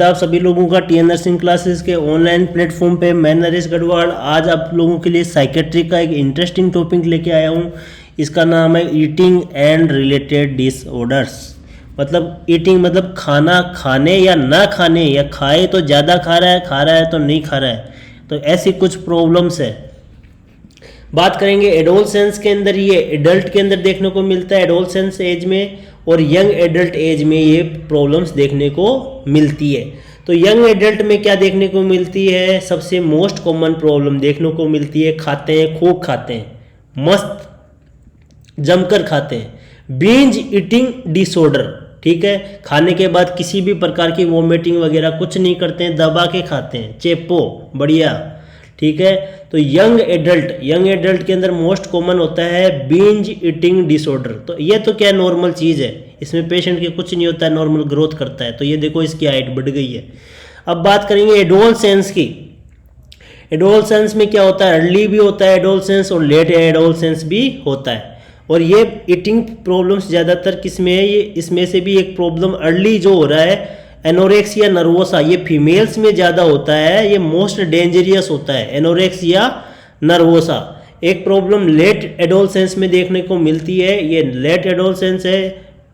आप सभी लोगों का टी नर्सिंग क्लासेस के ऑनलाइन प्लेटफॉर्म पे। मैं नरेश गढ़वाल आज आप लोगों के लिए साइकेट्री का एक इंटरेस्टिंग टॉपिक लेके आया हूँ। इसका नाम है ईटिंग एंड रिलेटेड डिसऑर्डर्स। मतलब ईटिंग मतलब खाना खाने या ना खाने, या खाए तो ज़्यादा खा रहा है तो नहीं खा रहा है, तो ऐसी कुछ प्रॉब्लम्स है। बात करेंगे एडोलसेंस के अंदर, ये एडल्ट के अंदर देखने को मिलता है एडोलसेंस एज में, और यंग एडल्ट एज में ये प्रॉब्लम्स देखने को मिलती है। तो यंग एडल्ट में क्या देखने को मिलती है? सबसे मोस्ट कॉमन प्रॉब्लम देखने को मिलती है, खाते हैं, खूब खाते हैं, मस्त जमकर खाते हैं, बिंज ईटिंग डिसऑर्डर। ठीक है, खाने के बाद किसी भी प्रकार की वोमिटिंग वगैरह कुछ नहीं करते हैं, दबा के खाते हैं, चेपो बढ़िया। ठीक है, तो यंग एडल्ट के अंदर मोस्ट कॉमन होता है बिंज ईटिंग डिसऑर्डर। तो ये तो क्या नॉर्मल चीज़ है, इसमें पेशेंट के कुछ नहीं होता है, नॉर्मल ग्रोथ करता है। तो ये देखो इसकी हाइट बढ़ गई है। अब बात करेंगे एडोलसेंस की। एडोलसेंस में क्या होता है? अर्ली भी होता है एडोलसेंस और लेट एडोलसेंस भी होता है। और ये ईटिंग प्रॉब्लम्स ज़्यादातर किस में है? ये इसमें से भी एक प्रॉब्लम अर्ली जो हो रहा है एनोरेक्सिया नर्वोसा, ये फीमेल्स में ज़्यादा होता है, ये मोस्ट डेंजरियस होता है एनोरेक्सिया नर्वोसा। एक प्रॉब्लम लेट एडोलसेंस में देखने को मिलती है, ये लेट एडोलसेंस है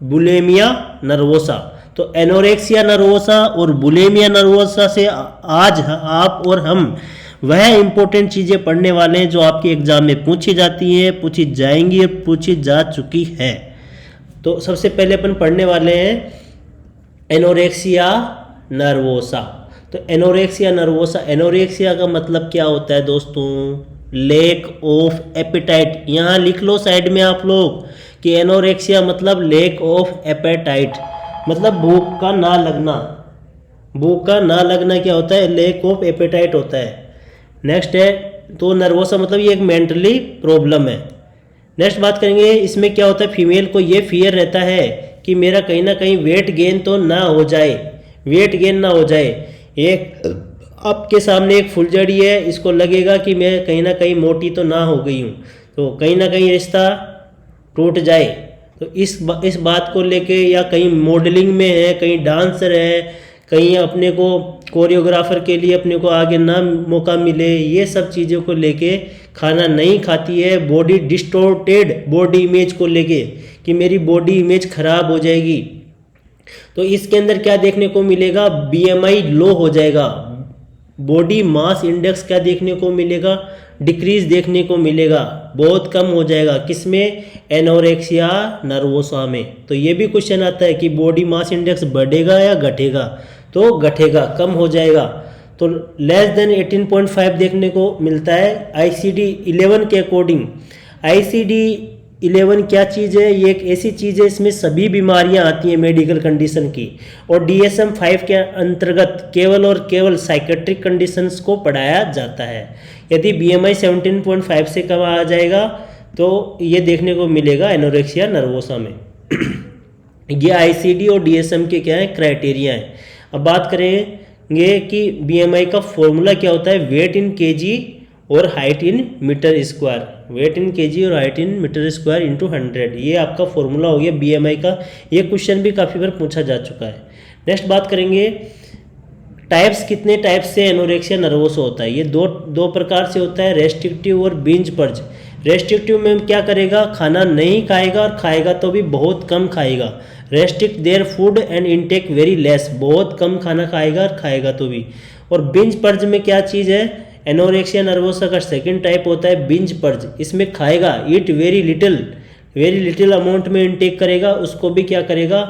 बुलेमिया नर्वोसा। तो एनोरेक्सिया नर्वोसा और बुलेमिया नर्वोसा से आज आप और हम वह इंपॉर्टेंट चीज़ें पढ़ने वाले हैं जो आपके एग्जाम में पूछी जाती हैं, पूछी जाएंगी, पूछी जा चुकी है। तो सबसे पहले अपन पढ़ने वाले हैं एनोरेक्सिया नर्वोसा। तो एनोरेक्सिया नर्वोसा, एनोरेक्सिया का मतलब क्या होता है दोस्तों? Lake of appetite. यहाँ लिख लो साइड में आप लोग कि एनोरेक्सिया मतलब लेक ऑफ एपेटाइट, मतलब भूख का ना लगना। भूख का ना लगना क्या होता है? लेक ऑफ एपेटाइट होता है। नेक्स्ट है तो नर्वोसा मतलब ये एक मेंटली प्रॉब्लम है। नेक्स्ट बात करेंगे, इसमें क्या होता है? फीमेल को ये फियर रहता है कि मेरा कहीं ना कहीं वेट गेन तो ना हो जाए, वेट गेन ना हो जाए। एक आपके सामने एक फुलझड़ी है, इसको लगेगा कि मैं कहीं ना कहीं मोटी तो ना हो गई हूँ, तो कहीं ना कहीं रिश्ता टूट जाए। तो इस बात को लेके, या कहीं मॉडलिंग में है, कहीं डांसर है, कहीं अपने को कोरियोग्राफर के लिए अपने को आगे ना मौका मिले, ये सब चीज़ों को लेके खाना नहीं खाती है। बॉडी डिस्टोर्टेड बॉडी इमेज को लेके कि मेरी बॉडी इमेज खराब हो जाएगी। तो इसके अंदर क्या देखने को मिलेगा? बीएमआई लो हो जाएगा, बॉडी मास इंडेक्स क्या देखने को मिलेगा? डिक्रीज देखने को मिलेगा, बहुत कम हो जाएगा। किसमें? एनोरेक्सिया नर्वोसा में। तो ये भी क्वेश्चन आता है कि बॉडी मास इंडेक्स बढ़ेगा या घटेगा? तो घटेगा, कम हो जाएगा। तो लेस देन 18.5 देखने को मिलता है आईसीडी 11 के अकॉर्डिंग। आईसीडी 11 क्या चीज़ है? ये एक ऐसी चीज़ है, इसमें सभी बीमारियां आती हैं मेडिकल कंडीशन की, और डीएसएम 5 के अंतर्गत केवल और केवल साइकेट्रिक कंडीशंस को पढ़ाया जाता है। यदि बीएमआई 17.5 से कम आ जाएगा तो ये देखने को मिलेगा एनोरेक्सिया नर्वोसा में। ये आईसीडी और डीएसएम के क्या है? क्राइटेरिया है। अब बात करेंगे कि बीएमआई का फॉर्मूला क्या होता है? वेट इन केजी और height in metre square. Weight in kg और height in metre square into 100, ये आपका फॉर्मूला हो गया बीएमआई का। ये क्वेश्चन भी काफ़ी बार पूछा जा चुका है। नेक्स्ट बात करेंगे टाइप्स, कितने टाइप से एनोरेक्सिया नर्वोसा होता है? ये दो प्रकार से होता है, रेस्ट्रिक्टिव और बिंज पर्ज। रेस्ट्रिक्टिव में क्या करेगा? खाना नहीं खाएगा, और खाएगा तो भी बहुत कम खाएगा। Restrict their food and intake very less, बहुत कम खाना खाएगा और खाएगा तो भी। और बिंज पर्ज में क्या चीज़ है? एनोरेक्सिया नर्वोसा का सेकंड टाइप होता है बिंज पर्ज। इसमें खाएगा, ईट वेरी लिटिल अमाउंट में इनटेक करेगा, उसको भी क्या करेगा?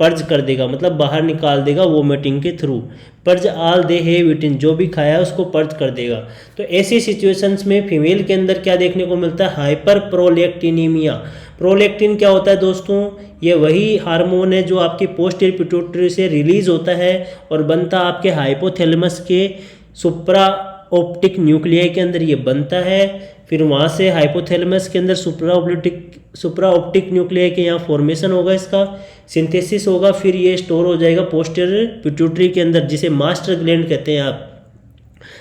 पर्ज कर देगा, मतलब बाहर निकाल देगा वोमिटिंग के through. Purge all they have eaten, जो भी खाया है उसको पर्ज कर देगा। तो ऐसी सिचुएशंस में फीमेल के अंदर क्या देखने को मिलता है? Hyper prolactinaemia. प्रोलैक्टिन क्या होता है दोस्तों? ये वही हार्मोन है जो आपकी पोस्टीरियर पिट्यूटरी से रिलीज होता है और बनता आपके हाइपोथैलेमस के सुप्रा ऑप्टिक न्यूक्लियाई के अंदर ये बनता है। फिर वहाँ से हाइपोथैलेमस के अंदर सुप्रा ऑप्टिक न्यूक्लियाई के यहाँ फॉर्मेशन होगा, इसका सिंथेसिस होगा, फिर ये स्टोर हो जाएगा पोस्टीरियर पिट्यूटरी के अंदर, जिसे मास्टर ग्लैंड कहते हैं आप।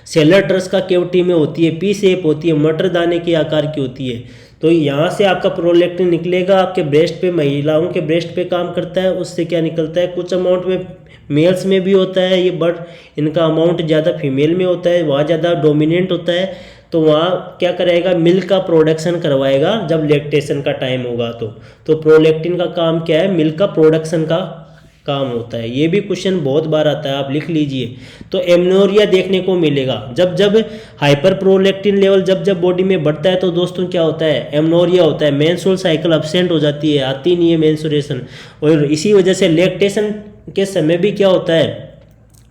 सेलर ट्रस का केविटी में होती है, पी शेप होती है, मटर दाने के आकार की होती है। तो यहाँ से आपका प्रोलैक्टिन निकलेगा, आपके ब्रेस्ट पे, महिलाओं के ब्रेस्ट पे काम करता है। उससे क्या निकलता है? कुछ अमाउंट में मेल्स में भी होता है ये, बट इनका अमाउंट ज़्यादा फीमेल में होता है, वहाँ ज़्यादा डोमिनेंट होता है। तो वहाँ क्या करेगा, मिल्क का प्रोडक्शन करवाएगा जब लैक्टेशन का टाइम होगा। तो प्रोलैक्टिन का काम क्या है, मिल्क का प्रोडक्शन का काम होता है। ये भी क्वेश्चन बहुत बार आता है, आप लिख लीजिए। तो एमनोरिया देखने को मिलेगा जब जब हाइपर प्रोलैक्टिन लेवल जब जब बॉडी में बढ़ता है, तो दोस्तों क्या होता है, एमनोरिया होता है। मेंस्ट्रुअल साइकिल अब्सेंट हो जाती है, आती नहीं है मेंस्ट्रुएशन। और इसी वजह से लैक्टेशन के समय भी क्या होता है,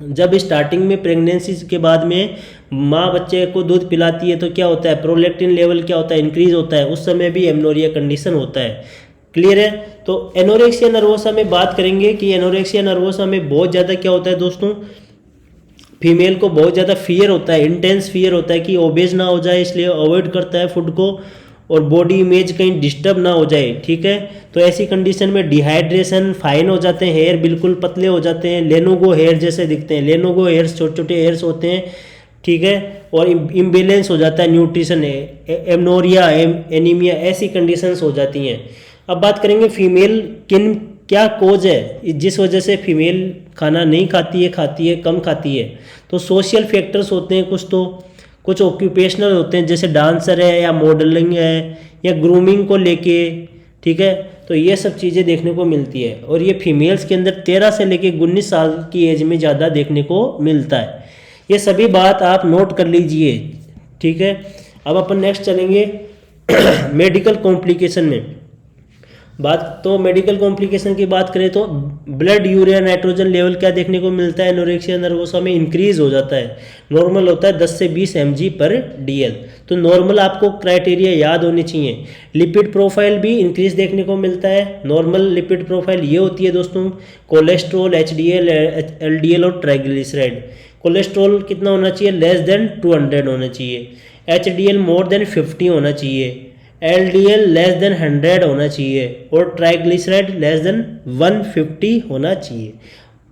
जब स्टार्टिंग में प्रेगनेंसी के बाद में माँ बच्चे को दूध पिलाती है, तो क्या होता है, प्रोलैक्टिन लेवल क्या होता है, इंक्रीज होता है। उस समय भी एमनोरिया कंडीशन होता है। क्लियर है। तो एनोरेक्सिया नर्वोसा में बात करेंगे कि एनोरेक्सिया नर्वोसा में बहुत ज़्यादा क्या होता है दोस्तों, फीमेल को बहुत ज़्यादा फियर होता है, इंटेंस फियर होता है कि ओबेज ना हो जाए, इसलिए अवॉइड करता है फूड को, और बॉडी इमेज कहीं डिस्टर्ब ना हो जाए। ठीक है। तो ऐसी कंडीशन में डिहाइड्रेशन, फाइन हो जाते हैं हेयर, बिल्कुल पतले हो जाते हैं, लेनोगो हेयर जैसे दिखते हैं। लेनोगो हेयर्स छोटे छोटे हेयर्स होते हैं। ठीक है। और इम्बेलेंस हो जाता है न्यूट्रिशन, एमनोरिया, एनीमिया, ऐसी कंडीशंस हो जाती हैं। अब बात करेंगे फीमेल क्या कोज है जिस वजह से फीमेल खाना नहीं खाती है, खाती है कम खाती है। तो सोशल फैक्टर्स होते हैं कुछ, तो कुछ ऑक्यूपेशनल होते हैं, जैसे डांसर है या मॉडलिंग है या ग्रूमिंग को लेके। ठीक है। तो ये सब चीज़ें देखने को मिलती है, और ये फीमेल्स के अंदर 13 से लेके 19 साल की एज में ज़्यादा देखने को मिलता है। ये सभी बात आप नोट कर लीजिए। ठीक है। अब अपन नेक्स्ट चलेंगे मेडिकल कॉम्प्लिकेशन में बात। तो मेडिकल कॉम्प्लिकेशन की बात करें तो ब्लड यूरिया नाइट्रोजन लेवल क्या देखने को मिलता है, एनोरेक्सिया नर्वोसा में इंक्रीज हो जाता है। नॉर्मल होता है 10 से 20 mg/dl। तो नॉर्मल आपको क्राइटेरिया याद होने चाहिए। लिपिड प्रोफाइल भी इंक्रीज देखने को मिलता है। नॉर्मल लिपिड प्रोफाइल ये होती है दोस्तों, कोलेस्ट्रॉल, HDL, LDL और ट्राइग्लिसराइड। कोलेस्ट्रॉल कितना होना चाहिए, लेस देन 200 होना चाहिए। HDL मोर देन 50 होना चाहिए। LDL लेस देन 100 होना चाहिए, और ट्राइग्लिसराइड लेस देन 150 होना चाहिए।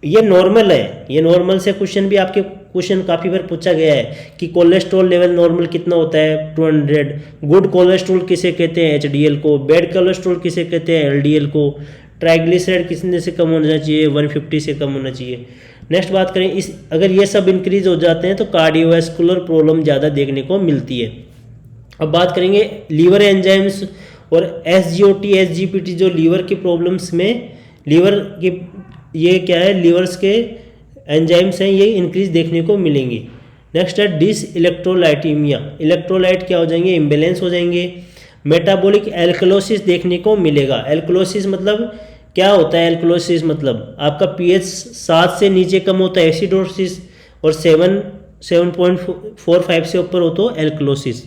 ये नॉर्मल है। ये नॉर्मल से क्वेश्चन भी आपके क्वेश्चन काफ़ी बार पूछा गया है कि कोलेस्ट्रॉल लेवल नॉर्मल कितना होता है, 200। गुड कोलेस्ट्रॉल किसे कहते हैं, HDL को। बैड कोलेस्ट्रॉल किसे कहते हैं, LDL को। ट्राइग्लिसराइड कितने से कम होना चाहिए, 150 से कम होना चाहिए। नेक्स्ट बात करें, अगर ये सब इंक्रीज हो जाते हैं तो कार्डियोवैस्कुलर प्रॉब्लम ज़्यादा देखने को मिलती है। अब बात करेंगे लीवर एंजाइम्स और SGOT, SGPT, जो लीवर की प्रॉब्लम्स में लीवर की ये क्या है, लीवर्स के एंजाइम्स हैं, ये इंक्रीज देखने को मिलेंगे। नेक्स्ट है डिस इलेक्ट्रोलाइटीमिया। इलेक्ट्रोलाइट क्या हो जाएंगे, इम्बेलेंस हो जाएंगे। मेटाबॉलिक एल्कलोसिस देखने को मिलेगा। एल्कलोसिस मतलब क्या होता है, एल्कलोसिस मतलब आपका pH 7 से नीचे कम होता है एसिडोसिस, और 7.45 से ऊपर हो तो एल्कलोसिस।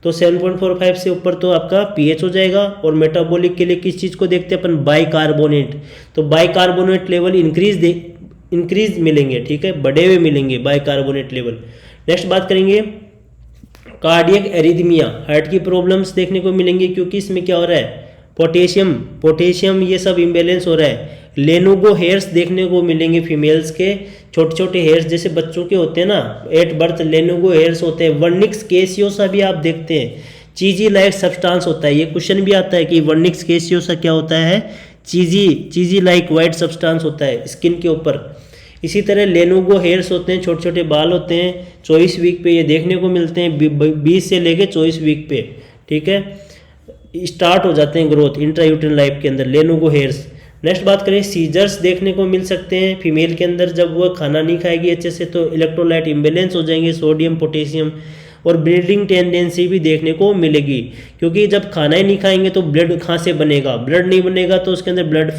तो 7.45 से ऊपर तो आपका pH हो जाएगा। और मेटाबॉलिक के लिए किस चीज़ को देखते हैं अपन, बाइकार्बोनेट। तो बाइकार्बोनेट लेवल इंक्रीज मिलेंगे। ठीक है, बढ़े हुए मिलेंगे बाइकार्बोनेट लेवल। नेक्स्ट बात करेंगे कार्डियक एरिथमिया, हार्ट की प्रॉब्लम्स देखने को मिलेंगी, क्योंकि इसमें क्या हो रहा है, पोटेशियम ये सब इम्बेलेंस हो रहा है। लेनोगो हेयर्स देखने को मिलेंगे फीमेल्स के, छोटे छोटे हेयर्स जैसे बच्चों के होते हैं ना, एट बर्थ लेनोगो हेयर्स होते हैं। वर्निक्स केसियोसा भी आप देखते हैं, चीजी लाइक सब्सटेंस होता है। ये क्वेश्चन भी आता है कि वर्निक्स केसियोसा क्या होता है, चीजी लाइक वाइट सब्सटेंस होता है स्किन के ऊपर। इसी तरह लेनोगो हेयर्स होते हैं, छोटे छोटे बाल होते हैं, 24 वीक पे ये देखने को मिलते हैं, 20 से लेके 24 वीक पे। ठीक है, स्टार्ट हो जाते हैं ग्रोथ इंट्रायूटेरिन लाइफ के अंदर लेनोगो हेयर्स। नेक्स्ट बात करें, सीजर्स देखने को मिल सकते हैं फीमेल के अंदर, जब वो खाना नहीं खाएगी अच्छे से तो इलेक्ट्रोलाइट इम्बेलेंस हो जाएंगे, सोडियम पोटेशियम। और ब्लीडिंग टेंडेंसी भी देखने को मिलेगी, क्योंकि जब खाना ही नहीं खाएंगे तो ब्लड कहाँ से बनेगा, ब्लड नहीं बनेगा तो उसके अंदर ब्लड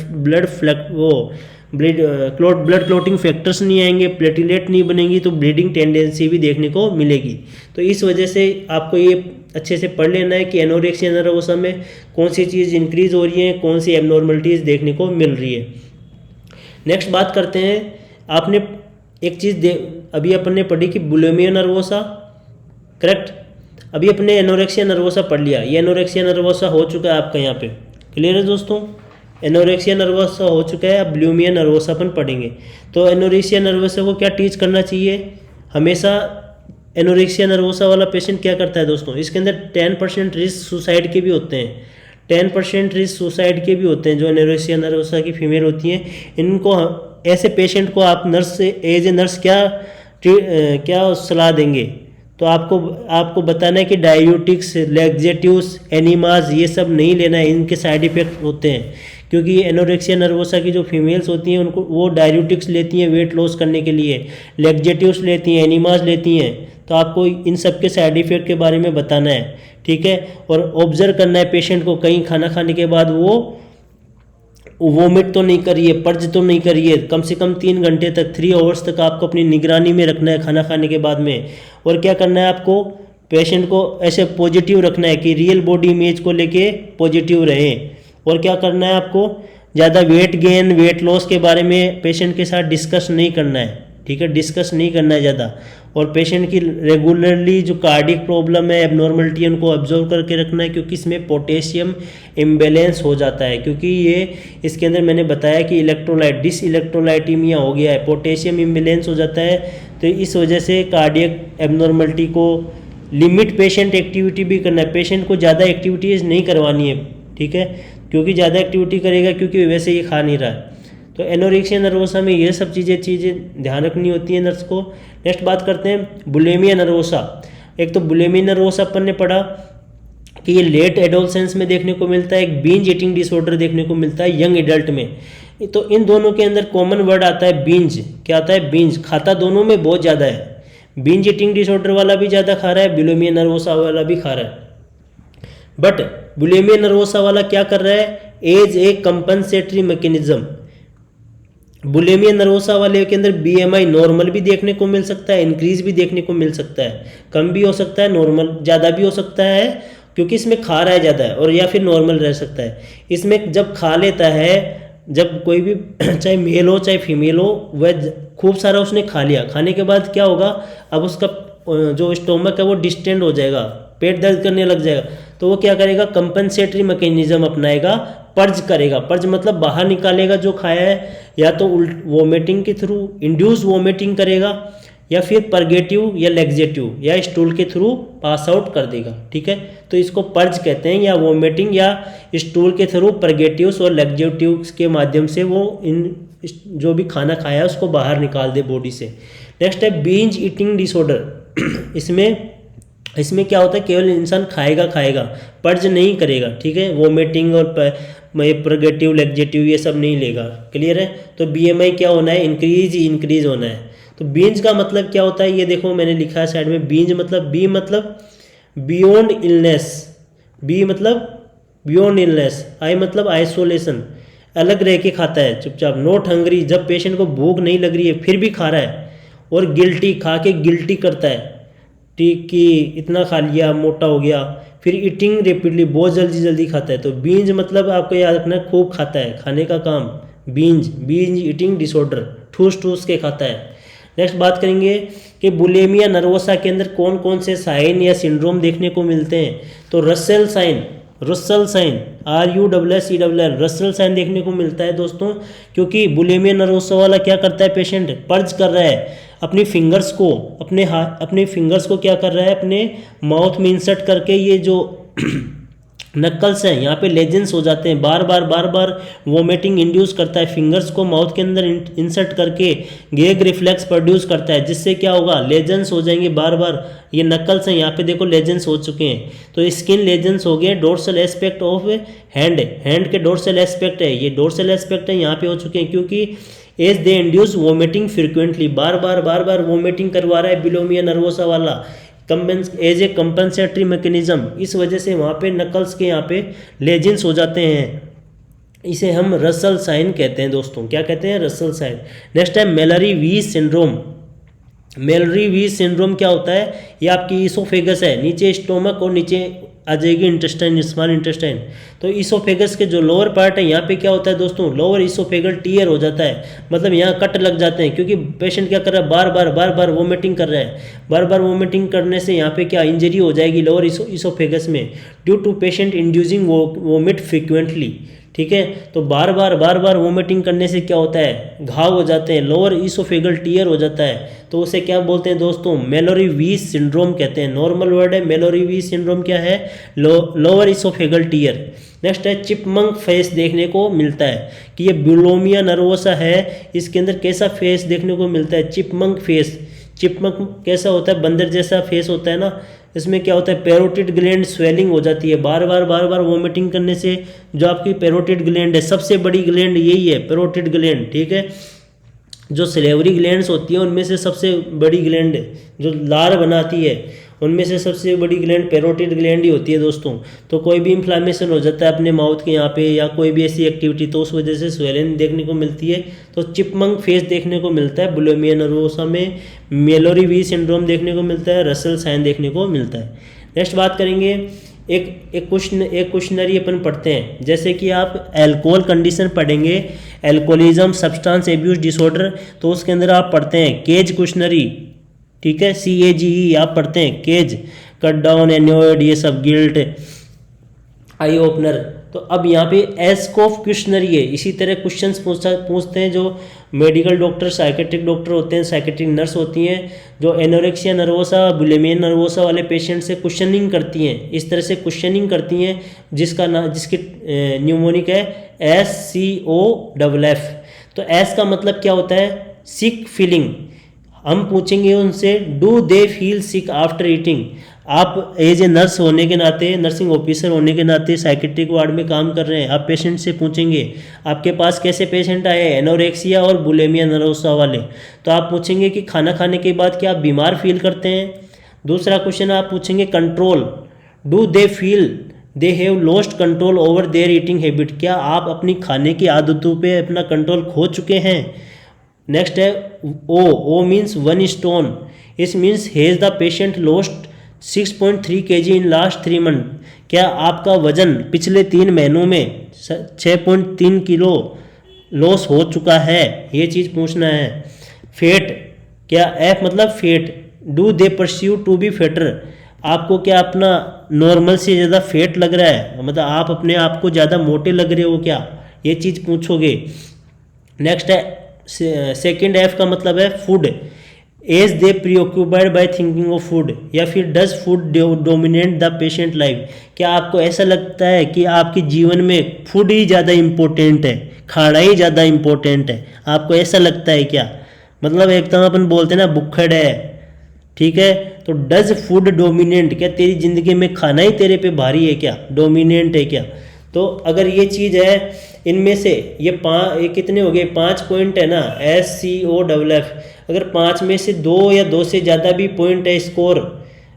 क्लोटिंग फैक्टर्स नहीं आएंगे, प्लेटिलेट नहीं बनेंगी, तो ब्लीडिंग टेंडेंसी भी देखने को मिलेगी। तो इस वजह से आपको ये अच्छे से पढ़ लेना है कि एनोरेक्सिया नर्वोसा में कौन सी चीज़ इंक्रीज हो रही है, कौन सी एबनॉर्मलिटीज़ देखने को मिल रही है। नेक्स्ट बात करते हैं, आपने एक चीज़ अभी अपन ने पढ़ी कि बुलिमिया नर्वोसा, करेक्ट। अभी अपने एनोरेक्सिया नर्वोसा पढ़ लिया, ये एनोरेक्सिया नर्वोसा हो चुका है आपका यहाँ पे, क्लियर है दोस्तों। एनोरेक्सिया नर्वोसा हो चुका है, अब बुलिमिया नर्वोसा अपन पढ़ेंगे। तो एनोरेक्सिया नर्वोसा को क्या टीच करना चाहिए हमेशा। एनोरेक्सिया नर्वोसा वाला पेशेंट क्या करता है दोस्तों, इसके अंदर 10% रिस्क सुसाइड के भी होते हैं, 10% रिस्क सुसाइड के भी होते हैं। जो एनोरेक्सिया नर्वोसा की फीमेल होती हैं, इनको ऐसे पेशेंट को आप नर्स से एज ए नर्स क्या सलाह देंगे? तो आपको बताना है कि डायूटिक्स, लैक्सेटिव्स, एनिमास ये सब नहीं लेना है, इनके साइड इफेक्ट होते हैं। क्योंकि एनोरेक्सिया नर्वोसा की जो फीमेल्स होती हैं उनको वो डायूटिक्स लेती हैं वेट लॉस करने के लिए, लैक्सेटिव्स लेती हैं, एनिमास लेती हैं, तो आपको इन सब के साइड इफेक्ट के बारे में बताना है, ठीक है। और ऑब्जर्व करना है पेशेंट को, कहीं खाना खाने के बाद वो वोमिट तो नहीं करिए, पर्ज तो नहीं करिए, कम से कम 3 घंटे तक, 3 आवर्स तक आपको अपनी निगरानी में रखना है खाना खाने के बाद में। और क्या करना है आपको, पेशेंट को ऐसे पॉजिटिव रखना है कि रियल बॉडी इमेज को लेके पॉजिटिव रहें। और क्या करना है आपको, ज़्यादा वेट गेन, वेट लॉस के बारे में पेशेंट के साथ डिस्कस नहीं करना है, ठीक है, डिस्कस नहीं करना है ज़्यादा। और पेशेंट की रेगुलरली जो कार्डिक प्रॉब्लम है, एबनॉर्मलिटी, उनको ऑब्जर्व करके रखना है, क्योंकि इसमें पोटेशियम इम्बैलेंस हो जाता है। क्योंकि ये इसके अंदर मैंने बताया कि इलेक्ट्रोलाइट डिसइलेक्ट्रोलाइटीमिया हो गया है, पोटेशियम इम्बैलेंस हो जाता है, तो इस वजह से कार्डियक एबनॉर्मलिटी को लिमिट पेशेंट एक्टिविटी भी करना है, पेशेंट को ज़्यादा एक्टिविटीज़ नहीं करवानी है, ठीक है, क्योंकि ज़्यादा एक्टिविटी करेगा क्योंकि वैसे ये खा नहीं रहा है। तो एनोरेक्सिया नर्वोसा में ये सब चीज़ें ध्यान रखनी होती है नर्स को। नेक्स्ट बात करते हैं बुलिमिया नर्वोसा। एक तो बुलिमिया नर्वोसा अपन ने पढ़ा कि ये लेट एडोलसेंस में देखने को मिलता है, एक बिंज ईटिंग डिसऑर्डर देखने को मिलता है यंग एडल्ट में। तो इन दोनों के अंदर कॉमन वर्ड आता है बिंज। क्या आता है? बिंज। खाता दोनों में बहुत ज़्यादा है, बिंज ईटिंग डिसऑर्डर वाला भी ज़्यादा खा रहा है, बुलिमिया नर्वोसा वाला भी खा रहा है। बट बुलिमिया नर्वोसा वाला क्या कर रहा है? As a compensatory mechanism. Bulimia nervosa वाले के अंदर बीएमआई नॉर्मल भी देखने को मिल सकता है, इंक्रीज भी देखने को मिल सकता है, कम भी हो सकता है, नॉर्मल ज़्यादा भी हो सकता है, क्योंकि इसमें खा रहा है ज़्यादा है, और या फिर नॉर्मल रह सकता है। इसमें जब खा लेता है, जब कोई भी चाहे मेल हो चाहे फीमेल हो, वह खूब सारा उसने खा लिया, खाने के बाद क्या होगा, अब उसका जो स्टोमक है वो डिस्टेंड हो जाएगा, पेट दर्द करने लग जाएगा। तो वो क्या करेगा? कंपनसेटरी मैकेनिज्म अपनाएगा, पर्ज करेगा। पर्ज मतलब बाहर निकालेगा जो खाया है, या तो वोमिटिंग के थ्रू, इंड्यूस वोमिटिंग करेगा, या फिर परगेटिव या लैक्सेटिव या स्टूल के थ्रू पास आउट कर देगा, ठीक है। तो इसको पर्ज कहते हैं, या वोमिटिंग या स्टूल के थ्रू परगेटिव्स और लैक्सेटिव्स के माध्यम से वो इन जो भी खाना खाया है उसको बाहर निकाल दे बॉडी से। नेक्स्ट है बिंज ईटिंग डिसऑर्डर। इसमें क्या होता है? केवल इंसान खाएगा, पर्ज नहीं करेगा, ठीक है, वोमिटिंग और परगेटिव लैक्सेटिव ये सब नहीं लेगा। क्लियर है? तो बीएमआई क्या होना है? इंक्रीज होना है। तो बींज का मतलब क्या होता है? ये देखो मैंने लिखा है साइड में, बींज मतलब बी मतलब बियॉन्ड इलनेस, बी मतलब बियॉन्ड इलनेस, आई मतलब आइसोलेशन, अलग रह के खाता है चुपचाप। नॉट हंग्री, जब पेशेंट को भूख नहीं लग रही है फिर भी खा रहा है। और गिल्टी, खा के गिल्टी करता है, ठीक कि इतना खा लिया, मोटा हो गया। फिर ईटिंग रेपिडली, बहुत जल्दी खाता है। तो बींज मतलब आपको याद रखना है खूब खाता है, खाने का काम, बींज ईटिंग डिसऑर्डर, ठूस के खाता है। नेक्स्ट बात करेंगे कि बुलिमिया नर्वोसा के अंदर कौन कौन से साइन या सिंड्रोम देखने को मिलते हैं। तो Russell sign, RUSSELL, Russell sign देखने को मिलता है दोस्तों, क्योंकि बुलिमिया नर्वोसा वाला क्या करता है? पेशेंट पर्ज कर रहा है, अपनी फिंगर्स को क्या कर रहा है? अपने माउथ में इंसर्ट करके, ये जो नक्कल्स हैं यहाँ पे लेजेंस हो जाते हैं, बार बार वोमिटिंग इंड्यूस करता है, फिंगर्स को माउथ के अंदर इंसर्ट करके गैग रिफ्लेक्स प्रोड्यूस करता है, जिससे क्या होगा? लेजेंस हो जाएंगे बार। ये नक्कल्स हैं, यहाँ पे देखो लेजेंस हो चुके हैं। तो स्किन लेजेंस हो गए, डोर्सल एस्पेक्ट ऑफ हैंड के डोर्सल एस्पेक्ट है, ये डोर्सल एस्पेक्ट है, यहाँ पे हो चुके हैं, क्योंकि as they induce vomiting frequently, बार वोमिटिंग करवा रहा है बुलिमिया नर्वोसा वाला, एज ए कंपनसेटरी मैकेनिज्म। इस वजह से वहाँ पे नकल्स के यहाँ पे लेजेंस हो जाते हैं, इसे हम रसेल साइन कहते हैं दोस्तों। क्या कहते हैं? Russell sign. नेक्स्ट है Mallory Weiss syndrome. Mallory Weiss syndrome क्या होता है? ये आपकी ईसोफेगस है, नीचे स्टोमक और नीचे आ जाएगी इंटेस्टाइन, स्मॉल इंटेस्टाइन। तो ईसोफेगस के जो लोअर पार्ट है यहाँ पे क्या होता है दोस्तों? लोअर ईसोफेगल टीयर हो जाता है, मतलब यहाँ कट लग जाते हैं, क्योंकि पेशेंट क्या कर रहा है? बार वोमिटिंग कर रहा है। बार वोमिटिंग करने से यहाँ पे क्या इंजरी हो जाएगी लोअर ईसोफेगस में, due to patient inducing vomit frequently, ठीक है। तो बार वोमिटिंग करने से क्या होता है? घाव हो जाते हैं, लोअर ईसोफेगल टीयर हो जाता है। तो उसे क्या बोलते हैं दोस्तों? मेलोरी वीज सिंड्रोम कहते हैं। नॉर्मल वर्ड है मेलोरी वीज सिंड्रोम। क्या है? Lower oesophageal tear. नेक्स्ट है चिपमंक फेस देखने को मिलता है कि ये बुलिमिया नर्वोसा है, इसके अंदर कैसा फेस देखने को मिलता है, चिपमंक फेस। चिपमंक कैसा होता है, बंदर जैसा फेस होता है ना। इसमें क्या होता है, पैरोटिड ग्लैंड स्वेलिंग हो जाती है, बार बार वोमिटिंग करने से जो आपकी पैरोटिड ग्लैंड है, सबसे बड़ी ग्लैंड यही है पैरोटिड ग्लैंड, ठीक है। जो सलेवरी ग्लैंड्स होती हैं उनमें से सबसे बड़ी ग्लैंड जो लार बनाती है उनमें से सबसे बड़ी ग्लैंड पैरोटिड ग्लैंड ही होती है दोस्तों। तो कोई भी इन्फ्लामेशन हो जाता है अपने माउथ के यहाँ पे या कोई भी ऐसी एक्टिविटी, तो उस वजह से स्वेलिंग देखने को मिलती है। तो चिपमंक फेस देखने को मिलता है बुलिमिया नर्वोसा में, मेलोरी वी सिंड्रोम देखने को मिलता है, रसल साइन देखने को मिलता है। नेक्स्ट बात करेंगे, एक क्वेश्चनरी अपन पढ़ते हैं, जैसे कि आप एल्कोहल कंडीशन पढ़ेंगे, एल्कोहलिज्म सब्सटेंस एब्यूज डिसऑर्डर, तो उसके अंदर आप पढ़ते हैं केज क्वेश्चनरी, ठीक है, CAGE आप पढ़ते हैं, केज, कट डाउन, एनोइड, ये सब, गिल्ट, आई ओपनर। तो अब यहाँ पे एस्कोफ क्वेश्चनरी है, इसी तरह क्वेश्चंस पूछते हैं जो मेडिकल डॉक्टर, साइकेट्रिक डॉक्टर होते हैं, साइकेट्रिक नर्स होती हैं, जो एनोरेक्सिया नर्वोसा, बुलिमिया नर्वोसा वाले पेशेंट से क्वेश्चनिंग करती हैं, इस तरह से क्वेश्चनिंग करती हैं, जिसकी न्यूमोनिक है SCOFF। तो एस का मतलब क्या होता है, सिक फीलिंग। हम पूछेंगे उनसे, do they feel sick after eating. आप एज ए नर्स होने के नाते, नर्सिंग ऑफिसर होने के नाते साइकेट्रिक वार्ड में काम कर रहे हैं, आप पेशेंट से पूछेंगे आपके पास कैसे पेशेंट आए, एनोरेक्सिया और बुलिमिया नर्वोसा वाले, तो आप पूछेंगे कि खाना खाने के बाद क्या आप बीमार फील करते हैं। दूसरा क्वेश्चन आप पूछेंगे control, do they feel they have lost control over their eating habit, क्या आप अपनी खाने की आदतों पे अपना कंट्रोल खो चुके हैं। नेक्स्ट है ओ मीन्स 1 stone, इस means has the patient lost 6.3 kg in last 3 month, क्या आपका वजन पिछले 3 महीनों में 6.3 किलो लॉस हो चुका है, ये चीज़ पूछना है। फेट, क्या एफ मतलब fat, do they pursue to be fatter, आपको क्या अपना नॉर्मल से ज़्यादा फेट लग रहा है, मतलब आप अपने आप को ज़्यादा मोटे लग रहे हो क्या, ये चीज़ पूछोगे। नेक्स्ट है सेकेंड एफ का मतलब है food, as they preoccupied by thinking of food, या फिर does food dominate the patient life, क्या आपको ऐसा लगता है कि आपके जीवन में फूड ही ज़्यादा इम्पोर्टेंट है, खाना ही ज़्यादा इम्पोर्टेंट है, आपको ऐसा लगता है क्या। मतलब एकदम अपन बोलते हैं ना बुक्खड़ है, ठीक है, तो डज फूड डोमिनेंट, क्या तेरी जिंदगी में खाना ही तेरे पे भारी है क्या, डोमिनेंट है क्या। तो अगर ये चीज़ है, इनमें से ये कितने हो गए, 5 पॉइंट है ना, SCOFF, अगर 5 में से 2 या 2 से ज़्यादा भी पॉइंट है स्कोर,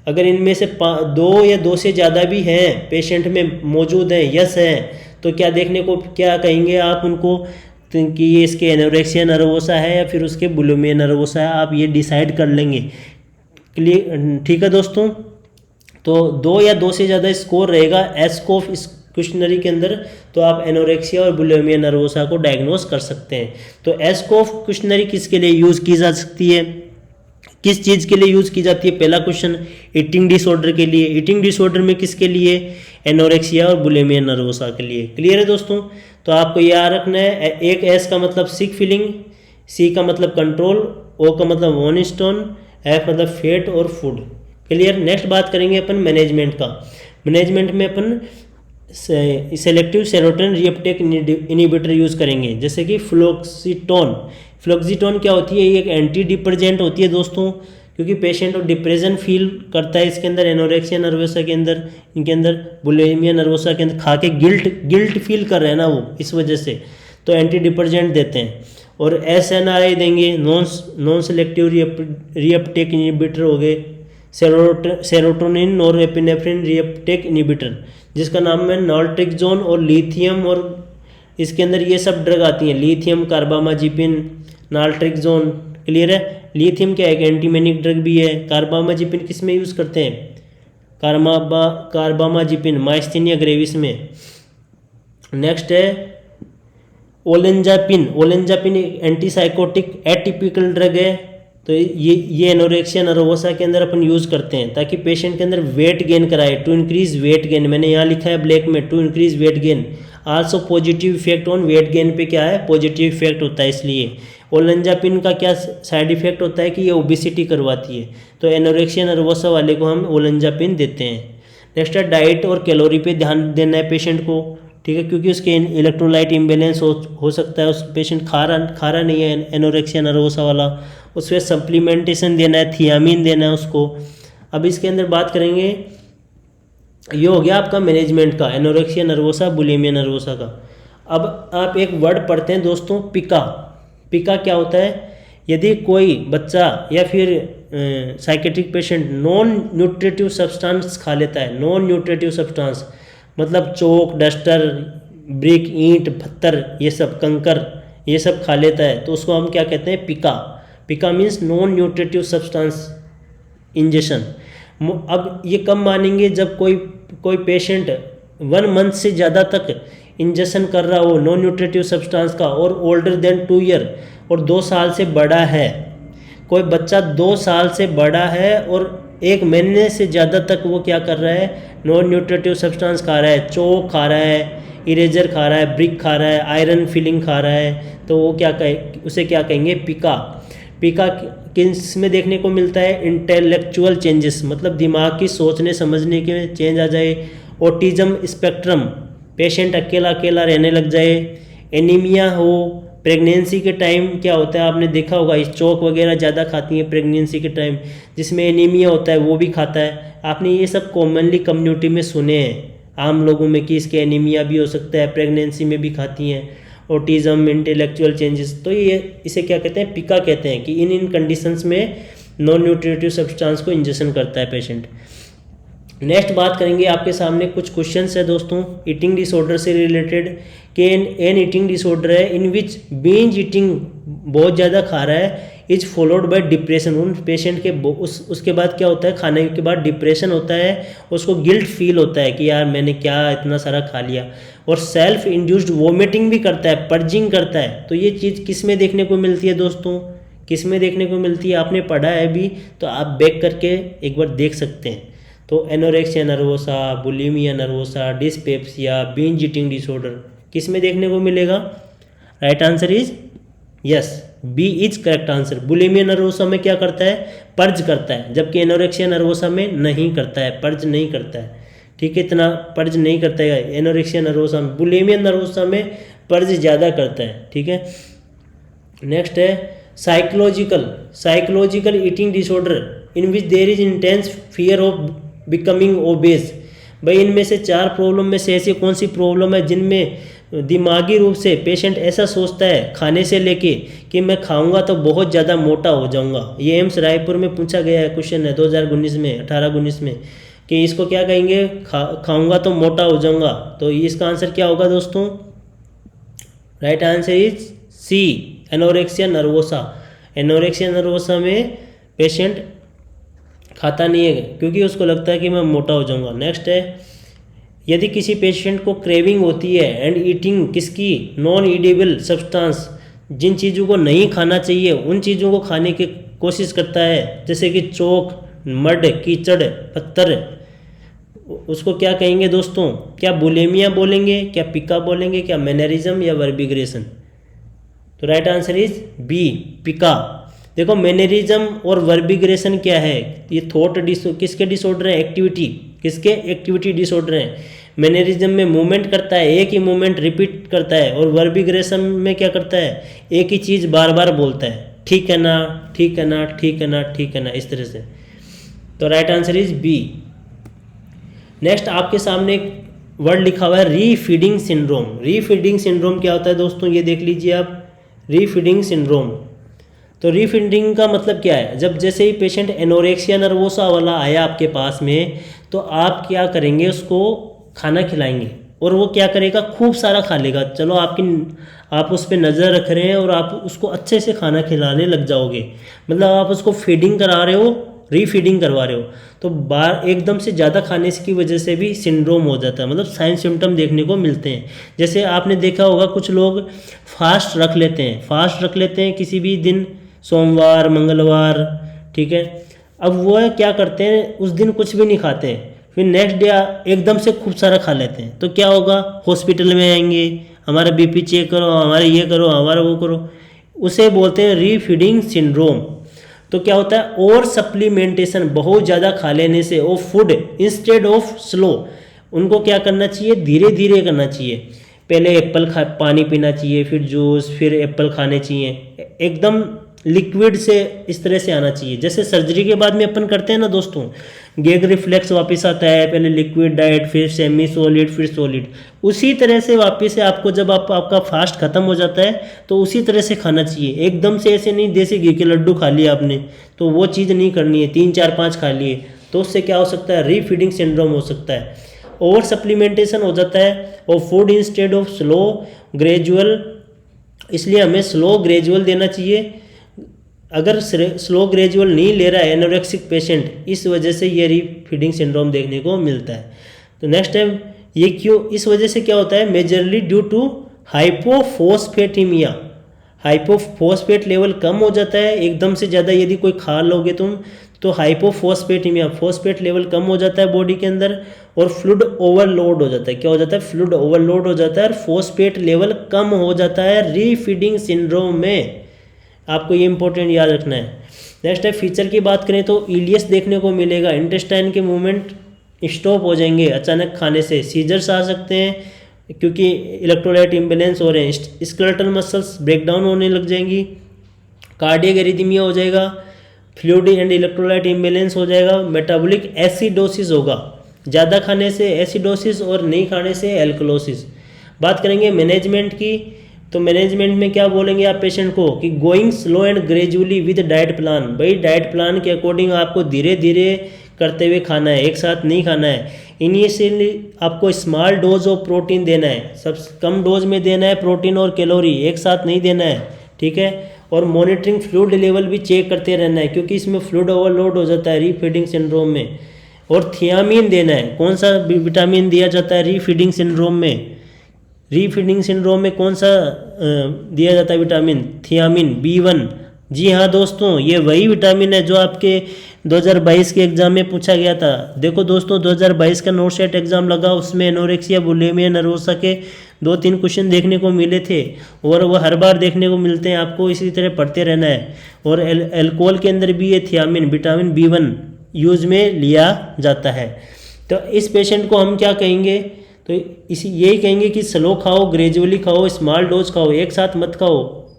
अगर इनमें से 2 या 2 से ज़्यादा भी हैं पेशेंट में मौजूद हैं, यस हैं, तो क्या देखने को क्या कहेंगे आप उनको कि ये इसके एनोरेक्सिया नर्वोसा है या फिर उसके बुलिमिया नर्वोसा है, आप ये डिसाइड कर लेंगे। क्लियर, ठीक है दोस्तों। तो 2 या 2 से ज़्यादा स्कोर रहेगा एस्कोफ क्वेश्चनरी के अंदर, तो आप एनोरेक्सिया और बुलिमिया नर्वोसा को डायग्नोस कर सकते हैं। तो एस्कोफ क्वेश्चनरी किसके लिए यूज़ की जा सकती है, किस चीज़ के लिए यूज़ की जाती है, पहला क्वेश्चन ईटिंग डिसऑर्डर के लिए, ईटिंग डिसऑर्डर में किसके लिए, एनोरेक्सिया और बुलिमिया नर्वोसा के लिए। क्लियर है दोस्तों। तो आपको याद रखना है, एक एस का मतलब सिक फीलिंग, सी का मतलब कंट्रोल, ओ का मतलब 1 stone, एफ मतलब फेट और फूड। क्लियर। नेक्स्ट बात करेंगे अपन मैनेजमेंट का। मैनेजमेंट में अपन selective serotonin reuptake inhibitor use करेंगे, जैसे कि फ्लोक्सीटोन। फ्लोक्सीटोन क्या होती है, ये एक एंटी डिप्रेजेंट होती है दोस्तों, क्योंकि पेशेंट डिप्रेशन फील करता है इसके अंदर, एनोरेक्सिया नर्वोसा के अंदर, इनके अंदर बुलिमिया नर्वोसा के अंदर खा के गिल्ट फील कर रहे हैं ना वो, इस वजह से तो एंटी डिप्रेजेंट देते हैं। और SNRI देंगे, नॉन सेलेक्टिव रीअपटेक इनहिबिटर हो गए, सेरोटोनिन और एपिनेफ्रिन रीअपटेक इनहिबिटर, जिसका नाम है नॉल्ट्रिक्सोन और लिथियम, और इसके अंदर ये सब ड्रग आती हैं, लिथियम, कार्बामाजिपिन, नाल्ट्रिक्सोन। क्लियर है। लिथियम क्या एक एंटीमेनिक ड्रग भी है। कार्बामाजिपिन किस में यूज़ करते हैं, कार्बामाजिपिन माइस्थीनिया ग्रेविस में। नेक्स्ट है ओलेंजापिन। ओलेंजापिन एक एंटीसाइकोटिक एटिपिकल ड्रग है, तो ये एनोरेक्सिया नर्वोसा के अंदर अपन यूज़ करते हैं ताकि पेशेंट के अंदर वेट गेन कराए, टू इंक्रीज वेट गेन। मैंने यहाँ लिखा है ब्लैक में, to increase weight gain. Also positive effect on weight gain पे क्या है, पॉजिटिव इफेक्ट होता है। इसलिए ओलेंजापिन का क्या साइड इफेक्ट होता है कि ये ओबिसिटी करवाती है, तो एनोरेक्सिया नर्वोसा वाले को हम ओलेंजापिन देते हैं। नेक्स्ट है डाइट और कैलोरी पे ध्यान देना है पेशेंट को। ठीक है, क्योंकि उसके इलेक्ट्रोलाइट इम्बेलेंस हो सकता है, उस पेशेंट खा रहा नहीं है एनोरेक्सिया नर्वोसा वाला, उसमें सप्लीमेंटेशन देना है, थियामिन देना है उसको। अब इसके अंदर बात करेंगे, ये हो गया आपका मैनेजमेंट का, एनोरेक्सिया नर्वोसा, बुलिमिया नर्वोसा का। अब आप एक वर्ड पढ़ते हैं दोस्तों, पिका। पिका क्या होता है? यदि कोई बच्चा या फिर psychiatric patient non nutritive substance खा लेता है, नॉन न्यूट्रिटिव सब्सटेंस मतलब चौक, डस्टर, ब्रिक, ईंट, पत्थर, ये सब कंकर, ये सब खा लेता है, तो उसको हम क्या कहते हैं? Pica. Pica means non nutritive substance injection. अब ये कब मानेंगे? जब कोई पेशेंट 1 मंथ से ज़्यादा तक इंजेक्शन कर रहा हो नॉन न्यूट्रिटिव सब्सटेंस का, और ओल्डर देन 2 ईयर, और 2 साल से बड़ा है। कोई बच्चा 2 साल से बड़ा है और 1 महीने से ज़्यादा तक वो क्या कर रहा है? नॉन न्यूट्रिटिव सब्सटेंस खा रहा है, चौक खा रहा है, इरेजर खा रहा है, ब्रिक खा रहा है, आयरन फिलिंग खा रहा है, तो वो उसे क्या कहेंगे? पिका। पिका किस में देखने को मिलता है? इंटेलेक्चुअल चेंजेस, मतलब दिमाग की सोचने समझने के चेंज आ जाए। ऑटिज्म स्पेक्ट्रम, पेशेंट अकेला अकेला रहने लग जाए। एनीमिया हो, प्रेगनेंसी के टाइम क्या होता है, आपने देखा होगा, इस चौक वगैरह ज़्यादा खाती हैं प्रेगनेंसी के टाइम, जिसमें एनीमिया होता है वो भी खाता है। आपने ये सब कॉमनली कम्युनिटी में सुने हैं आम लोगों में कि इसके एनीमिया भी हो सकता है, प्रेगनेंसी में भी खाती हैं। ऑटिज्म, इंटेलेक्चुअल चेंजेस, तो ये इसे क्या कहते हैं? पिका कहते हैं कि इन कंडीशंस में नॉन न्यूट्रिटिव सब्सटेंस को इंजेक्शन करता है पेशेंट। नेक्स्ट बात करेंगे, आपके सामने कुछ क्वेश्चंस है दोस्तों ईटिंग डिसऑर्डर से रिलेटेड, कि एन ईटिंग डिसऑर्डर है इन विच बिंज ईटिंग, बहुत ज़्यादा खा रहा है, इज फॉलोड बाय डिप्रेशन। उन पेशेंट के उसके बाद क्या होता है? खाने के बाद डिप्रेशन होता है, उसको गिल्ट फील होता है कि यार मैंने क्या इतना सारा खा लिया, और सेल्फ इंड्यूस्ड वोमिटिंग भी करता है, पर्जिंग करता है। तो ये चीज़ किस में देखने को मिलती है दोस्तों? किस में देखने को मिलती है? आपने पढ़ा है भी, तो आप बैक करके एक बार देख सकते हैं। तो anorexia nervosa, bulimia nervosa, dyspepsia, binge eating disorder किस में देखने को मिलेगा? Right answer is yes, B is correct answer. Bulimia nervosa में क्या करता है? पर्ज करता है, जबकि एनोरेक्सिया नर्वोसा में नहीं करता है, पर्ज नहीं करता है। ठीक है, इतना पर्ज नहीं करता है एनोरेक्सिया नर्वोसा में। बुलिमिया नर्वोसा में पर्ज ज़्यादा करता है। ठीक है, नेक्स्ट है psychological eating disorder in which there is intense fear of becoming obese. भाई इनमें से 4 प्रॉब्लम में से ऐसी कौन सी प्रॉब्लम है जिनमें दिमागी रूप से पेशेंट ऐसा सोचता है खाने से लेके कि मैं खाऊंगा तो बहुत ज़्यादा मोटा हो जाऊंगा? ये एम्स रायपुर में पूछा गया है, क्वेश्चन है 2019 में, 18-19 में, कि इसको क्या कहेंगे? खाऊंगा तो मोटा हो जाऊंगा। तो इसका आंसर क्या होगा दोस्तों? Right answer is C, anorexia nervosa. Anorexia nervosa में पेशेंट खाता नहीं है क्योंकि उसको लगता है कि मैं मोटा हो जाऊंगा। नेक्स्ट है, यदि किसी पेशेंट को क्रेविंग होती है एंड ईटिंग किसकी? नॉन ईडेबल सब्सटेंस, जिन चीज़ों को नहीं खाना चाहिए उन चीज़ों को खाने की कोशिश करता है, जैसे कि चौक, मड, कीचड़, पत्थर, उसको क्या कहेंगे दोस्तों? क्या बुलिमिया बोलेंगे, क्या पिका बोलेंगे, क्या मैनरिज्म या वर्बिग्रेशन? तो राइट आंसर इज बी, पिका। देखो मैनरिज्म और वर्बिग्रेशन क्या है? ये किसके डिसऑर्डर है? एक्टिविटी, किसके? एक्टिविटी डिसऑर्डर है। मैनरिज्म में मूवमेंट करता है, एक ही मूवमेंट रिपीट करता है, और वर्बिग्रेशन में क्या करता है? एक ही चीज़ बार बार बोलता है, ठीक है ना, ठीक है ना, ठीक है ना, ठीक है ना, इस तरह से। तो right answer is B. Next आपके सामने एक वर्ड लिखा हुआ है रीफीडिंग सिंड्रोम। रीफीडिंग सिंड्रोम क्या होता है दोस्तों? ये देख लीजिए आप, रीफीडिंग सिंड्रोम। तो रीफीडिंग का मतलब क्या है? जब जैसे ही पेशेंट एनोरेक्सिया नर्वोसा वाला आया आपके पास में, तो आप क्या करेंगे? उसको खाना खिलाएंगे, और वो क्या करेगा? खूब सारा खा लेगा। चलो आप उस पर नज़र रख रहे हैं और आप उसको अच्छे से खाना खिलाने लग जाओगे, मतलब आप उसको फीडिंग करा रहे हो, रीफीडिंग करवा रहे हो। तो एकदम से ज़्यादा खाने की वजह से भी सिंड्रोम हो जाता है, मतलब साइन सिम्टम देखने को मिलते हैं। जैसे आपने देखा होगा कुछ लोग फास्ट रख लेते हैं किसी भी दिन, सोमवार, मंगलवार, ठीक है। अब वो क्या करते हैं? उस दिन कुछ भी नहीं खाते हैं, फिर नेक्स्ट डे एकदम से खूब सारा खा लेते हैं। तो क्या होगा? हॉस्पिटल में आएंगे, हमारा बीपी चेक करो, हमारा ये करो, हमारा वो करो। उसे बोलते हैं रीफीडिंग सिंड्रोम। तो क्या होता है? और सप्लीमेंटेशन, बहुत ज़्यादा खा लेने से, और फूड इंस्टेड ऑफ स्लो, उनको क्या करना चाहिए, धीरे धीरे करना चाहिए। पहले पानी पीना चाहिए, फिर जूस, फिर एप्पल खाने चाहिए, एकदम लिक्विड से इस तरह से आना चाहिए। जैसे सर्जरी के बाद में अपन करते हैं ना दोस्तों, गैग रिफ्लेक्स वापस आता है, पहले लिक्विड डाइट, फिर सेमी सॉलिड, फिर सॉलिड। उसी तरह से वापस से आपको जब आपका फास्ट खत्म हो जाता है तो उसी तरह से खाना चाहिए। एकदम से ऐसे नहीं, देसी घी के लड्डू खा लिए आपने तो वो चीज़ नहीं करनी है, 3 4 5 खा लिए तो उससे क्या हो सकता है, रीफीडिंग सिंड्रोम हो सकता है, ओवर सप्लीमेंटेशन हो जाता है। और food instead of slow gradual, इसलिए हमें स्लो ग्रेजुअल देना चाहिए। अगर स्लो ग्रेजुअल नहीं ले रहा है एनोरेक्सिक पेशेंट, इस वजह से ये रीफीडिंग सिंड्रोम देखने को मिलता है। तो नेक्स्ट टाइम ये क्यों, इस वजह से क्या होता है, मेजरली ड्यू टू हाइपोफोस्फेटीमिया। हाइपोफोस्फेट लेवल कम हो जाता है एकदम से ज़्यादा यदि कोई खा लोगे तुम तो हाइपोफोस्फेटीमिया, फोस्फेट लेवल कम हो जाता है बॉडी के अंदर, और फ्लूइड ओवरलोड हो जाता है। क्या हो जाता है, फ्लूइड ओवरलोड हो जाता है और फोस्फेट लेवल कम हो जाता है रीफीडिंग सिंड्रोम में। आपको ये इंपॉर्टेंट याद रखना है। नेक्स्ट है फीचर की बात करें तो इलियस देखने को मिलेगा, इंटेस्टाइन के मूवमेंट स्टॉप हो जाएंगे अचानक खाने से, सीजर्स आ सकते हैं क्योंकि इलेक्ट्रोलाइट इम्बैलेंस हो रहे हैं, स्केलेटल मसल्स ब्रेकडाउन होने लग जाएंगी, कार्डियक एरिथमिया हो जाएगा, फ्लूइड एंड इलेक्ट्रोलाइट इम्बैलेंस हो जाएगा, मेटाबॉलिक एसिडोसिस होगा, ज़्यादा खाने से एसिडोसिस और नहीं खाने से एल्कलोसिस। बात करेंगे मैनेजमेंट की, तो मैनेजमेंट में क्या बोलेंगे आप पेशेंट को कि going slow and gradually with diet plan. भाई डाइट प्लान के अकॉर्डिंग आपको धीरे धीरे करते हुए खाना है, एक साथ नहीं खाना है। इनिशियली आपको स्मॉल डोज ऑफ प्रोटीन देना है, सब कम डोज में देना है प्रोटीन और कैलोरी, एक साथ नहीं देना है, ठीक है। और मॉनिटरिंग फ्लूइड लेवल भी चेक करते रहना है क्योंकि इसमें फ्लूइड ओवरलोड हो जाता है रीफीडिंग सिंड्रोम में। और थियामीन देना है, कौन सा विटामिन दिया जाता है रीफीडिंग सिंड्रोम में, रीफीडिंग सिंड्रोम में कौन सा दिया जाता है विटामिन, थियामिन B1। जी हाँ दोस्तों, ये वही विटामिन है जो आपके 2022 के एग्जाम में पूछा गया था। देखो दोस्तों 2022 का नोट सेट एग्जाम लगा, उसमें एनोरेक्सिया बुलिमिया नर्वोसा के 2-3 क्वेश्चन देखने को मिले थे और वो हर बार देखने को मिलते हैं, आपको इसी तरह पढ़ते रहना है। और एल्कोहल के अंदर भी ये थियामिन विटामिन B1 यूज में लिया जाता है। तो इस पेशेंट को हम क्या कहेंगे, तो इसी यही कहेंगे कि स्लो खाओ, ग्रेजुअली खाओ, स्मॉल डोज खाओ, एक साथ मत खाओ,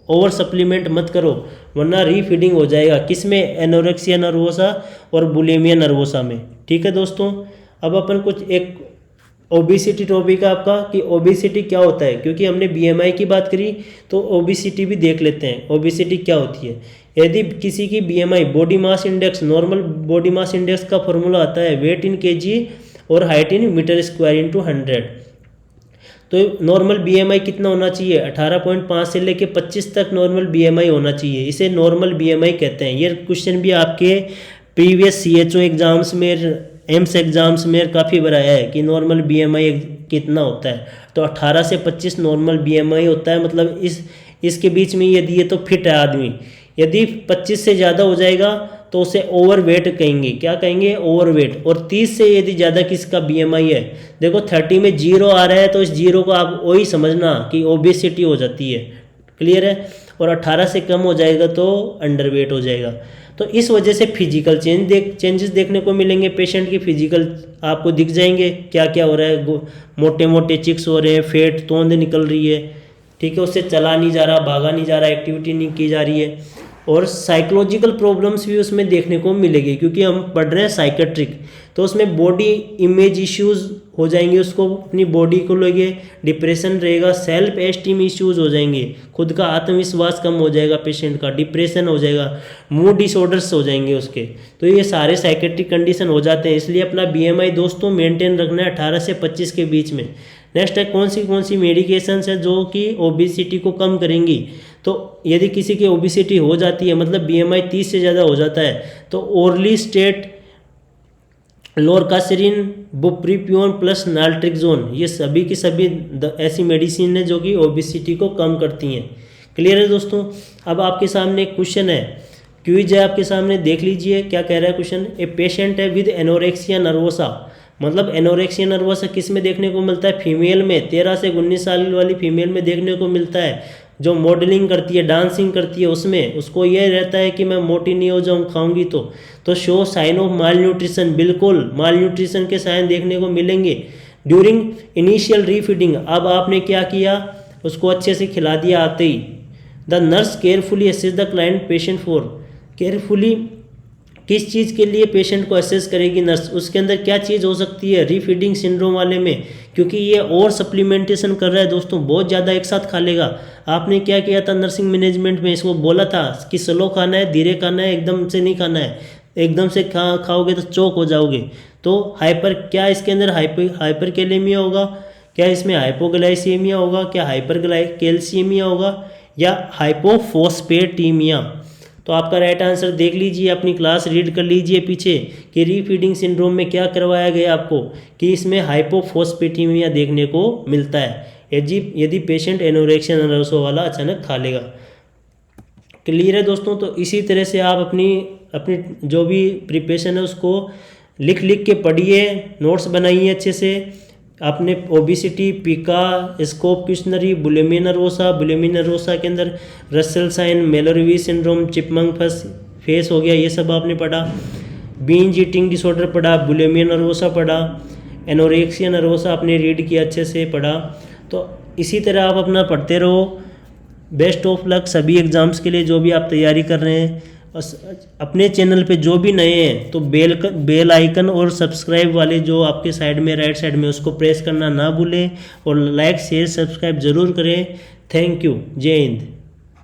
ओवर सप्लीमेंट मत करो वरना रीफीडिंग हो जाएगा। किस में, एनोरेक्सिया नर्वोसा और बुलिमिया नर्वोसा में, ठीक है दोस्तों। अब अपन कुछ एक ओबेसिटी टॉपिक है आपका कि ओबेसिटी क्या होता है, क्योंकि हमने BMI की बात करी तो ओबेसिटी भी देख लेते हैं, ओबेसिटी क्या होती है। यदि किसी की BMI body mass index, normal body mass index का फॉर्मूला आता है वेट इन kg और height in metre square into 100। तो नॉर्मल BMI कितना होना चाहिए, 18.5 से लेके 25 तक नॉर्मल BMI होना चाहिए, इसे नॉर्मल BMI कहते हैं। ये क्वेश्चन भी आपके प्रीवियस CHO एग्जाम्स में, एम्स एग्जाम्स में काफ़ी बार आया है कि नॉर्मल BMI कितना होता है। तो 18 से 25 नॉर्मल BMI होता है, मतलब इसके बीच में यदि ये तो फिट है आदमी, यदि 25 से ज़्यादा हो जाएगा तो उसे ओवरवेट कहेंगे। क्या कहेंगे, ओवरवेट। और 30 से यदि ज़्यादा किसका BMI है, देखो 30 में 0 आ रहा है तो इस 0 को आप वही समझना कि ओबेसिटी हो जाती है, क्लियर है। और 18 से कम हो जाएगा तो अंडरवेट हो जाएगा। तो इस वजह से फिजिकल चेंजेस देखने को मिलेंगे, पेशेंट की फिजिकल आपको दिख जाएंगे क्या क्या हो रहा है, मोटे मोटे चिक्स हो रहे हैं, फेट तोंद निकल रही है, ठीक है, उससे चला नहीं जा रहा, भागा नहीं जा रहा, एक्टिविटी नहीं की जा रही है। और साइकोलॉजिकल प्रॉब्लम्स भी उसमें देखने को मिलेगी क्योंकि हम पढ़ रहे हैं साइकेट्रिक, तो उसमें बॉडी इमेज इश्यूज हो जाएंगे, उसको अपनी बॉडी को लेके डिप्रेशन रहेगा, सेल्फ एस्टीम इश्यूज हो जाएंगे, खुद का आत्मविश्वास कम हो जाएगा पेशेंट का, डिप्रेशन हो जाएगा, मूड डिसऑर्डर्स हो जाएंगे उसके। तो ये सारे साइकेट्रिक कंडीशन हो जाते हैं, इसलिए अपना BMI दोस्तों मेंटेन रखना है 18 से 25 के बीच में। नेक्स्ट है कौन सी मेडिकेशंस है जो कि ओबेसिटी को कम करेंगी। तो यदि किसी की ओबेसिटी हो जाती है, मतलब BMI 30 से ज़्यादा हो जाता है, तो ओरली स्टेट लोरकासिरिन, बुप्रीपियोन प्लस नाल्ट्रिक्सोन, ये सभी की सभी ऐसी मेडिसिन है जो कि ओबेसिटी को कम करती हैं। क्लियर है दोस्तों। अब आपके सामने एक क्वेश्चन है, क्विज है आपके सामने, देख लीजिए क्या कह रहा है क्वेश्चन। ए पेशेंट है विद एनोरेक्सिया नर्वोसा, मतलब एनोरेक्सिया नर्वोसा किस में देखने को मिलता है, फीमेल में, 13 से 19 साल वाली फीमेल में देखने को मिलता है, जो मॉडलिंग करती है, डांसिंग करती है, उसमें उसको ये रहता है कि मैं मोटी नहीं हो जाऊँ खाऊंगी तो show sign of malnutrition, बिल्कुल माल न्यूट्रिशन के साइन देखने को मिलेंगे। ड्यूरिंग इनिशियल रीफीडिंग, अब आपने क्या किया, उसको अच्छे से खिला दिया आते ही। The nurse carefully assess the client patient for, carefully किस चीज़ के लिए पेशेंट को असेस करेगी नर्स, उसके अंदर क्या चीज़ हो सकती है रीफीडिंग सिंड्रोम वाले में, क्योंकि ये और सप्लीमेंटेशन कर रहा है दोस्तों, बहुत ज़्यादा एक साथ खा लेगा। आपने क्या किया था नर्सिंग मैनेजमेंट में, इसको बोला था कि स्लो खाना है, धीरे खाना है, एकदम से नहीं खाना है, एकदम से खाओगे तो चोक हो जाओगे। तो हाइपर, क्या इसके अंदर हाइपर कैलेमिया होगा, क्या इसमें हाइपोग्लाइसीमिया होगा, क्या हाइपर कैल्सीमिया होगा, या हाइपोफोस्फेटीमिया। तो आपका राइट आंसर देख लीजिए, अपनी क्लास रीड कर लीजिए पीछे कि रीफीडिंग सिंड्रोम में क्या करवाया गया आपको, कि इसमें हाइपोफोस्फेटीमिया देखने को मिलता है यदि पेशेंट एनोरेक्सिया नर्वोसा वाला अचानक खा लेगा। क्लियर है दोस्तों। तो इसी तरह से आप अपनी जो भी प्रिपरेशन है उसको लिख के पढ़िए, नोट्स बनाइए अच्छे से। आपने obesity, pica, scope questionnaire, bulimia nervosa के अंदर Russell sign, Mallory Weiss syndrome, chipmunk face हो गया, ये सब आपने पढ़ा। बींज ईटिंग डिसऑर्डर पढ़ा, बुलिमिया नर्वोसा पढ़ा, एनोरेक्सिया नर्वोसा आपने रीड किया, अच्छे से पढ़ा। तो इसी तरह आप अपना पढ़ते रहो। बेस्ट ऑफ लक सभी एग्ज़ाम्स के लिए जो भी आप तैयारी कर रहे हैं। अपने चैनल पे जो भी नए हैं तो बेल आइकन और सब्सक्राइब वाले जो आपके साइड में राइट साइड में उसको प्रेस करना ना भूलें, और लाइक शेयर सब्सक्राइब ज़रूर करें। Thank you. जय हिंद।